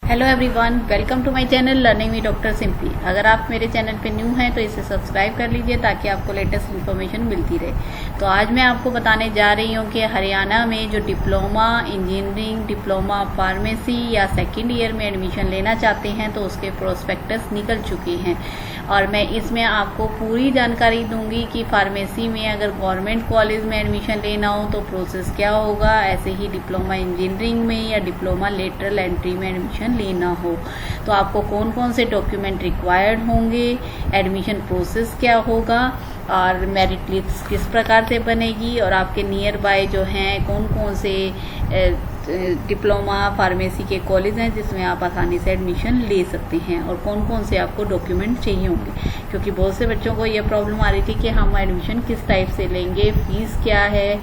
Hello everyone, welcome to my channel learning with doctor simply. अगर आप मेरे channel पे न्यू हैं तो इसे सब्सक्राइब कर लीजिए ताकि आपको लेटेस्ट इन्फॉर्मेशन मिलती रहे। तो आज मैं आपको बताने जा रही हूँ कि हरियाणा में जो डिप्लोमा इंजीनियरिंग, डिप्लोमा फार्मेसी या सेकेंड ईयर में एडमिशन लेना चाहते हैं तो उसके प्रोस्पेक्टस निकल चुके हैं और मैं इसमें आपको पूरी जानकारी दूंगी कि फार्मेसी में अगर गवर्नमेंट कॉलेज में एडमिशन लेना हो तो प्रोसेस क्या होगा, ऐसे ही डिप्लोमा इंजीनियरिंग में या डिप्लोमा लेटरल एंट्री में एडमिशन लेना हो तो आपको कौन कौन से डॉक्यूमेंट रिक्वायर्ड होंगे, एडमिशन प्रोसेस क्या होगा और मेरिट लिस्ट किस प्रकार से बनेगी और आपके नियर बाय जो हैं कौन कौन से डिप्लोमा फार्मेसी के कॉलेज हैं जिसमें आप आसानी से एडमिशन ले सकते हैं और कौन कौन से आपको डॉक्यूमेंट चाहिए होंगे। क्योंकि बहुत से बच्चों को यह प्रॉब्लम आ रही थी कि हम एडमिशन किस टाइप से लेंगे, फीस क्या है,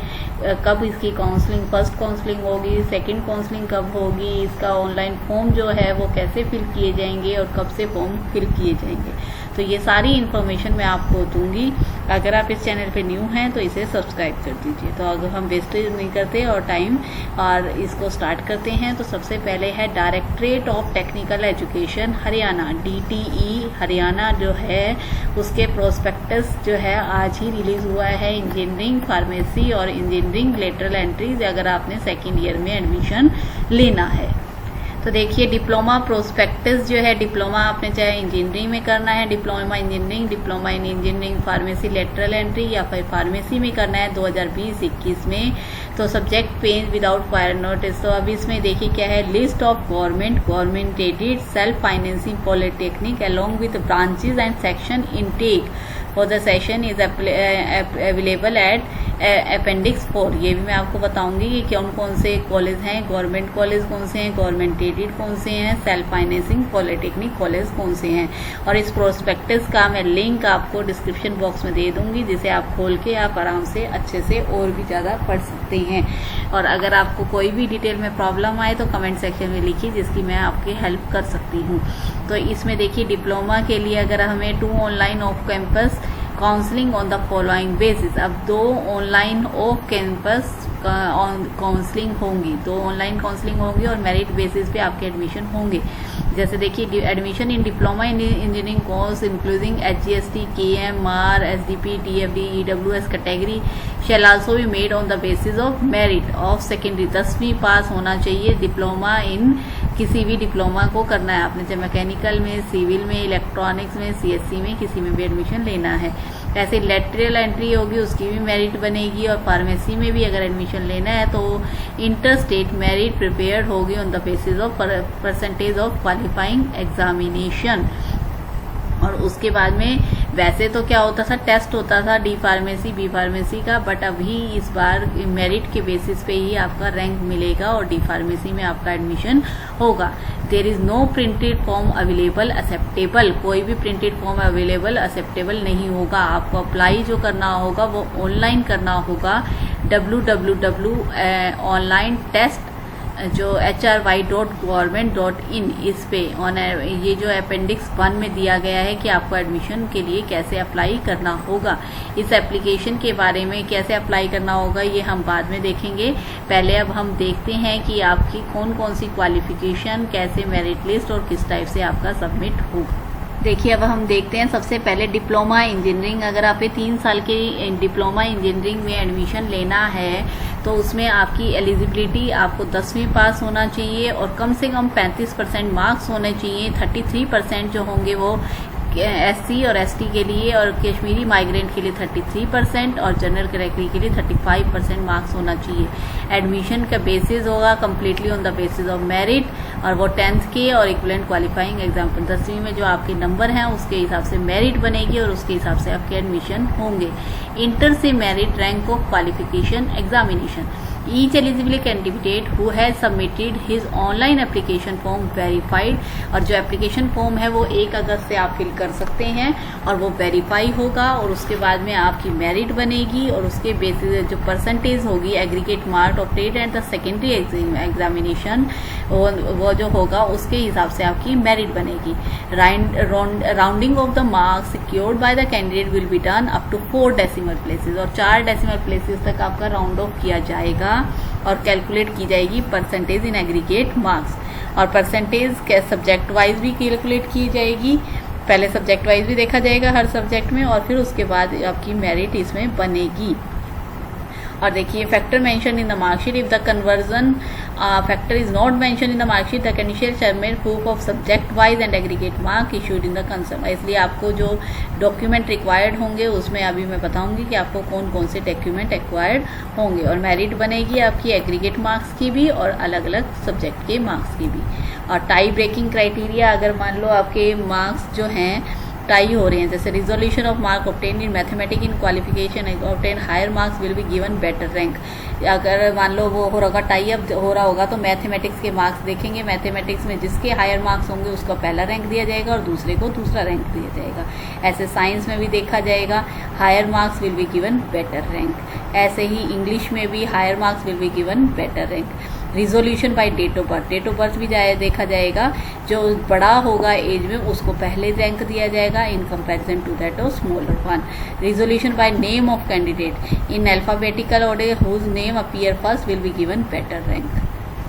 कब इसकी काउंसलिंग, फर्स्ट काउंसलिंग होगी, सेकंड काउंसलिंग कब होगी, इसका ऑनलाइन फॉर्म जो है वो कैसे फिल किए जाएंगे और कब से फॉर्म फिल किए जाएंगे। तो ये सारी इन्फॉर्मेशन मैं आपको दूंगी। अगर आप इस चैनल पे न्यू हैं तो इसे सब्सक्राइब कर दीजिए। तो अगर हम वेस्टेज नहीं करते और टाइम और इसको स्टार्ट करते हैं तो सबसे पहले है directorate of technical education Haryana, DTE Haryana जो है उसके प्रोस्पेक्टस जो है आज ही रिलीज हुआ है इंजीनियरिंग फार्मेसी और इंजीनियरिंग लेटरल एंट्रीज अगर आपने सेकेंड ईयर में एडमिशन लेना है। तो देखिए डिप्लोमा प्रोस्पेक्टस जो है, डिप्लोमा आपने चाहे इंजीनियरिंग में करना है, diploma engineering, diploma in engineering pharmacy lateral entry या फिर फार्मेसी में करना है 2020-21 में, तो subject page without prior notice. तो अभी इसमें देखिए क्या है, list of government aided self financing polytechnic along with branches and section intake for the session is available at appendix 4। ये भी मैं आपको बताऊंगी कि कौन कौन से कॉलेज हैं, गवर्नमेंट कॉलेज कौन से हैं, गवर्नमेंट एडेड कौन से हैं, सेल्फ फाइनेंसिंग पॉलिटेक्निक कॉलेज कौन से हैं। और इस प्रोस्पेक्टस का मैं लिंक आपको डिस्क्रिप्शन बॉक्स में दे दूंगी जिसे आप खोल के आप आराम से अच्छे से और भी ज़्यादा पढ़ सकते हैं। और अगर आपको कोई भी डिटेल में प्रॉब्लम आए तो कमेंट सेक्शन में लिखिए जिसकी मैं आपकी हेल्प कर सकती हूँ। तो इसमें देखिए डिप्लोमा के लिए अगर हमें 2 online off campus counselling on the following basis, अब 2 ऑनलाइन ऑफ कैंपस काउंसलिंग होंगी, 2 ऑनलाइन काउंसलिंग होंगी और मेरिट बेसिस पे आपके एडमिशन होंगे। जैसे देखिए admission in diploma in engineering course including HGST, KMR, SDP, TFD, EWS category shell also be made on the basis of merit of secondary. 10वीं पास होना चाहिए डिप्लोमा इन, किसी भी डिप्लोमा को करना है आपने, चाहे मैकेनिकल में, सिविल में, इलेक्ट्रॉनिक्स में, CSC में, किसी में भी एडमिशन लेना है। ऐसे लेटरल एंट्री होगी उसकी भी मेरिट बनेगी और फार्मेसी में भी अगर एडमिशन लेना है तो इंटर स्टेट मेरिट प्रिपेयर्ड होगी on the basis of percentage of qualifying examination. और उसके बाद में वैसे तो क्या होता था, टेस्ट होता था D फार्मेसी, B फार्मेसी का, बट अभी इस बार मेरिट के बेसिस पे ही आपका रैंक मिलेगा और D फार्मेसी में आपका एडमिशन होगा। There is no printed form available acceptable, कोई भी प्रिंटेड फॉर्म अवेलेबल एक्सेप्टेबल नहीं होगा। आपको अप्लाई जो करना होगा वो ऑनलाइन करना होगा, www ऑनलाइन टेस्ट जो hry.government.in इस पे ऑन ये जो अपेंडिक्स 1 में दिया गया है कि आपको एडमिशन के लिए कैसे अप्लाई करना होगा। इस एप्लीकेशन के बारे में कैसे अप्लाई करना होगा ये हम बाद में देखेंगे। पहले अब हम देखते हैं कि आपकी कौन कौन सी क्वालिफिकेशन, कैसे मेरिट लिस्ट और किस टाइप से आपका सबमिट होगा। देखिए अब हम देखते हैं सबसे पहले डिप्लोमा इंजीनियरिंग। अगर आपने 3 साल के डिप्लोमा इंजीनियरिंग में एडमिशन लेना है तो उसमें आपकी एलिजिबिलिटी आपको 10वीं पास होना चाहिए और कम से कम 35% मार्क्स होने चाहिए। 33% जो होंगे वो SC और ST के लिए और कश्मीरी माइग्रेंट के लिए 33% और जनरल कैटेगरी के लिए 35% मार्क्स होना चाहिए। एडमिशन का बेसिस होगा completely on the basis of merit और वो 10th के और इक्विवेलेंट क्वालिफाइंग एग्जाम 10वीं में जो आपके नंबर हैं उसके हिसाब से मेरिट बनेगी और उसके हिसाब से आपके एडमिशन होंगे। इंटर से merit rank of qualification examination, each eligible candidate who has submitted his online application form verified, और जो एप्लीकेशन फॉर्म है वो 1 अगस्त से आप फिल कर सकते हैं और वो वेरीफाई होगा और उसके बाद में आपकी मेरिट बनेगी और उसके बेसिस जो परसेंटेज होगी aggregate mark obtained at the secondary examination वो जो होगा उसके हिसाब से आपकी मेरिट बनेगी। Rounding off the marks secured by the candidate will be done up to 4 decimal places, और 4 डेसिमल प्लेसेस तक आपका राउंड ऑफ किया जाएगा और कैलकुलेट की जाएगी परसेंटेज इन एग्रीगेट मार्क्स। और परसेंटेज सब्जेक्ट वाइज भी कैलकुलेट की जाएगी। पहले सब्जेक्ट वाइज भी देखा जाएगा हर सब्जेक्ट में, और फिर उसके बाद आपकी मेरिट इसमें बनेगी। और देखिए factor mention in the marksheet, if the conversion factor is not mention in the marksheet the candidate submit proof of subject wise and aggregate mark issued in the concern. इसलिए आपको जो डॉक्यूमेंट रिक्वायर्ड होंगे उसमें अभी मैं बताऊंगी कि आपको कौन कौन से डॉक्यूमेंट रिक्वायर्ड होंगे। और मेरिट बनेगी आपकी एग्रीगेट मार्क्स की भी और अलग अलग सब्जेक्ट के मार्क्स की भी। और टाई ब्रेकिंग क्राइटेरिया, अगर मान लो आपके मार्क्स जो हैं टाई हो रहे हैं, जैसे resolution of mark obtain in mathematics in qualification obtain higher marks will be given better rank. अगर मान लो वो हो रहा टाई अप हो रहा होगा तो मैथमेटिक्स के मार्क्स देखेंगे, मैथमेटिक्स में जिसके हायर मार्क्स होंगे उसको पहला रैंक दिया जाएगा और दूसरे को दूसरा रैंक दिया जाएगा। ऐसे साइंस में भी देखा जाएगा, higher marks will be given better rank. ऐसे ही इंग्लिश में भी higher marks will be given better rank. Resolution by date of birth, date of birth भी देखा जाएगा, जो बड़ा होगा एज में उसको पहले रैंक दिया जाएगा in comparison to that of smaller one. Resolution by name of candidate in alphabetical order whose name appear first will be given better rank.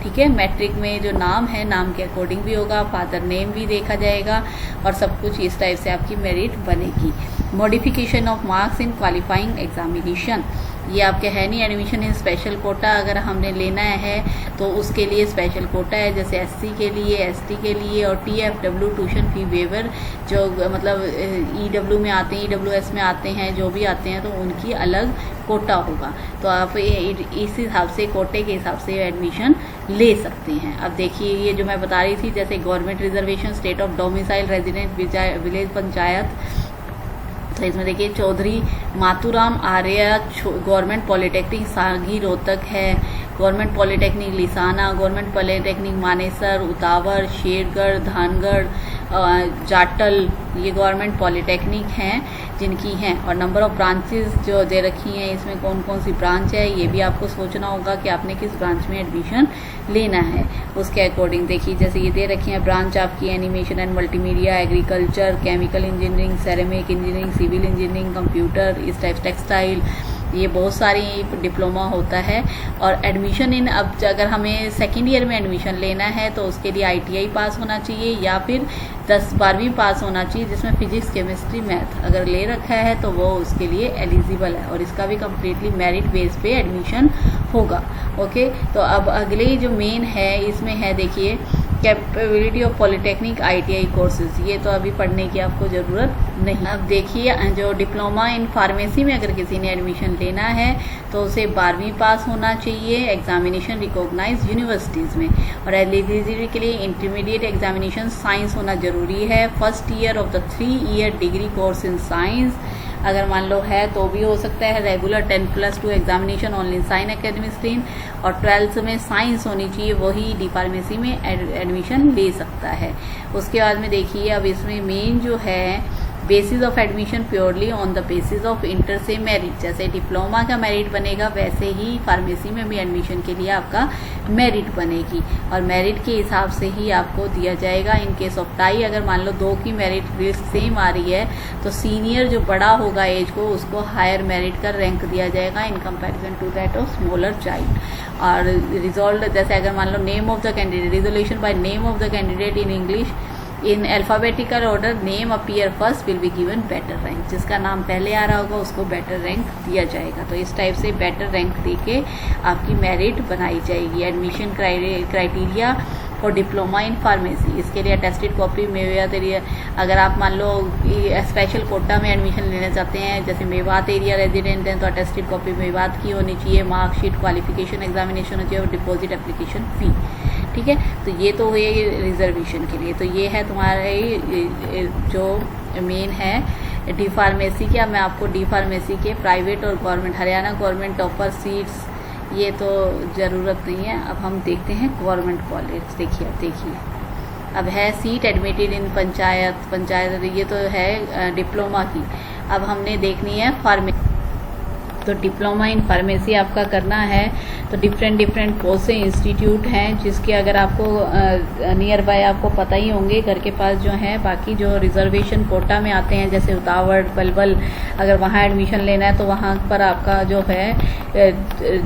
ठीक है, मैट्रिक में जो नाम है नाम के अकॉर्डिंग भी होगा, फादर नेम भी देखा जाएगा और सब कुछ इस टाइप से आपकी मेरिट बनेगी। Modification of marks in qualifying examination, ये आपके है नहीं एडमिशन इन स्पेशल कोटा अगर हमने लेना है तो उसके लिए स्पेशल कोटा है, जैसे एससी के लिए, एसटी के लिए, और टीएफडब्ल्यू ट्यूशन फी वेवर जो मतलब ईडब्ल्यू में आते हैं, ईडब्ल्यूएस में आते हैं, जो भी आते हैं तो उनकी अलग कोटा होगा। तो आप इस हिसाब से कोटे के हिसाब से एडमिशन ले सकते हैं। अब देखिए ये जो मैं बता रही थी, जैसे government reservation, state of domicile resident, village panchayat, तो इसमें देखिए चौधरी मातूराम आर्य गवर्नमेंट पॉलिटेक्निक सागी रोहतक है, government polytechnic लिसाना, government polytechnic Manesar, उतावर, Shergarh, धानगढ़, Jatal, ये गवर्नमेंट पॉलिटेक्निक हैं जिनकी हैं। और नंबर ऑफ ब्रांचेस जो दे रखी हैं, इसमें कौन कौन सी ब्रांच है ये भी आपको सोचना होगा कि आपने किस ब्रांच में एडमिशन लेना है। उसके अकॉर्डिंग देखिए जैसे ये दे रखी है ब्रांच आपकी animation and multimedia, agriculture, chemical engineering, ceramic engineering, civil engineering, computer, इस टाइप टेक्सटाइल, ये बहुत सारी डिप्लोमा होता है। और एडमिशन इन, अब अगर हमें सेकेंड ईयर में एडमिशन लेना है तो उसके लिए आईटीआई पास होना चाहिए या फिर 10-12वीं पास होना चाहिए, जिसमें फिजिक्स, केमिस्ट्री, मैथ अगर ले रखा है तो वो उसके लिए एलिजिबल है और इसका भी कम्प्लीटली मेरिट बेस पे एडमिशन होगा। ओके, तो अब अगले जो मेन है इसमें है देखिए capability of polytechnic ITI courses, ये तो अभी पढ़ने की आपको ज़रूरत नहीं। अब देखिए जो डिप्लोमा इन फार्मेसी में अगर किसी ने एडमिशन लेना है तो उसे 12वीं पास होना चाहिए एग्जामिनेशन रिकॉग्नाइज यूनिवर्सिटीज़ में। और एलिजिबिलिटी के लिए इंटरमीडिएट एग्जामिनेशन साइंस होना ज़रूरी है। First year of the 3 year degree course in science अगर मान लो है तो भी हो सकता है। Regular 10+2 examination only science academic stream, और 12th में साइंस होनी चाहिए, वही डी फार्मेसी में एडमिशन ले सकता है। उसके बाद में देखिए अब इसमें मेन जो है basis of admission purely on the basis of inter से मेरिट, जैसे डिप्लोमा का मेरिट बनेगा वैसे ही फार्मेसी में भी एडमिशन के लिए आपका मेरिट बनेगी और मेरिट के हिसाब से ही आपको दिया जाएगा। इन केस ऑफ टाई अगर मान लो 2 की मेरिट लिस्ट सेम आ रही है तो सीनियर जो बड़ा होगा एज को उसको हायर मेरिट का रैंक दिया जाएगा in comparison to that of smaller child. और रिजॉल्व जैसे अगर मान लो name of the candidate, resolution by name of the candidate in English in alphabetical order, name appear first will be given better rank, जिसका नाम पहले आ रहा होगा उसको बेटर रैंक दिया जाएगा। तो इस टाइप से बेटर रैंक देके आपकी मेरिट बनाई जाएगी। Admission criteria for diploma in pharmacy, इसके लिए अटेस्टेड कॉपी मेवात एरिया, अगर आप मान लो स्पेशल कोटा में एडमिशन लेना चाहते हैं जैसे मेवात एरिया रेजिडेंट हैं तो अटेस्टेड कॉपी मेवात की होनी चाहिए, मार्कशीट, क्वालिफिकेशन एग्जामिनेशन होनी चाहिए और डिपॉजिट एप्लीकेशन फी। ठीक है, तो ये तो हुए रिजर्वेशन के लिए। तो ये है तुम्हारे जो मेन है डी फार्मेसी के। अब मैं आपको डी फार्मेसी के प्राइवेट और government, Haryana government topper seats ये तो ज़रूरत नहीं है। अब हम देखते हैं गवर्नमेंट कॉलेज। देखिए अब है सीट एडमिटेड इन पंचायत ये तो है डिप्लोमा की। अब हमने देखनी है तो डिप्लोमा इन फार्मेसी आपका करना है तो डिफरेंट कोर्स से इंस्टीट्यूट हैं जिसके अगर आपको नियर बाय आपको पता ही होंगे घर के पास जो है। बाकी जो रिजर्वेशन कोटा में आते हैं जैसे उतावड़ पलवल, अगर वहाँ एडमिशन लेना है तो वहाँ पर आपका जो है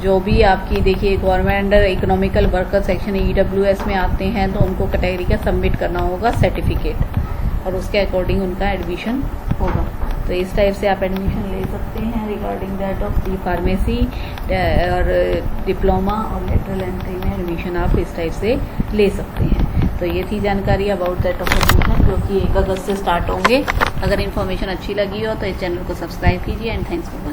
जो भी आपकी देखिए government economical worker section EWS में आते हैं तो उनको कैटेगरी का सबमिट करना होगा सर्टिफिकेट और उसके अकॉर्डिंग उनका एडमिशन होगा। तो इस टाइप से आप एडमिशन ले सकते हैं regarding that of the pharmacy और डिप्लोमा और लेटरल एंट्री में एडमिशन आप इस टाइप से ले सकते हैं। तो ये थी जानकारी अबाउट दैट ऑफ एडमिशन जो कि 1 अगस्त से स्टार्ट होंगे। अगर इन्फॉर्मेशन अच्छी लगी हो तो इस चैनल को सब्सक्राइब कीजिए एंड थैंक्स फॉर वॉचिंग।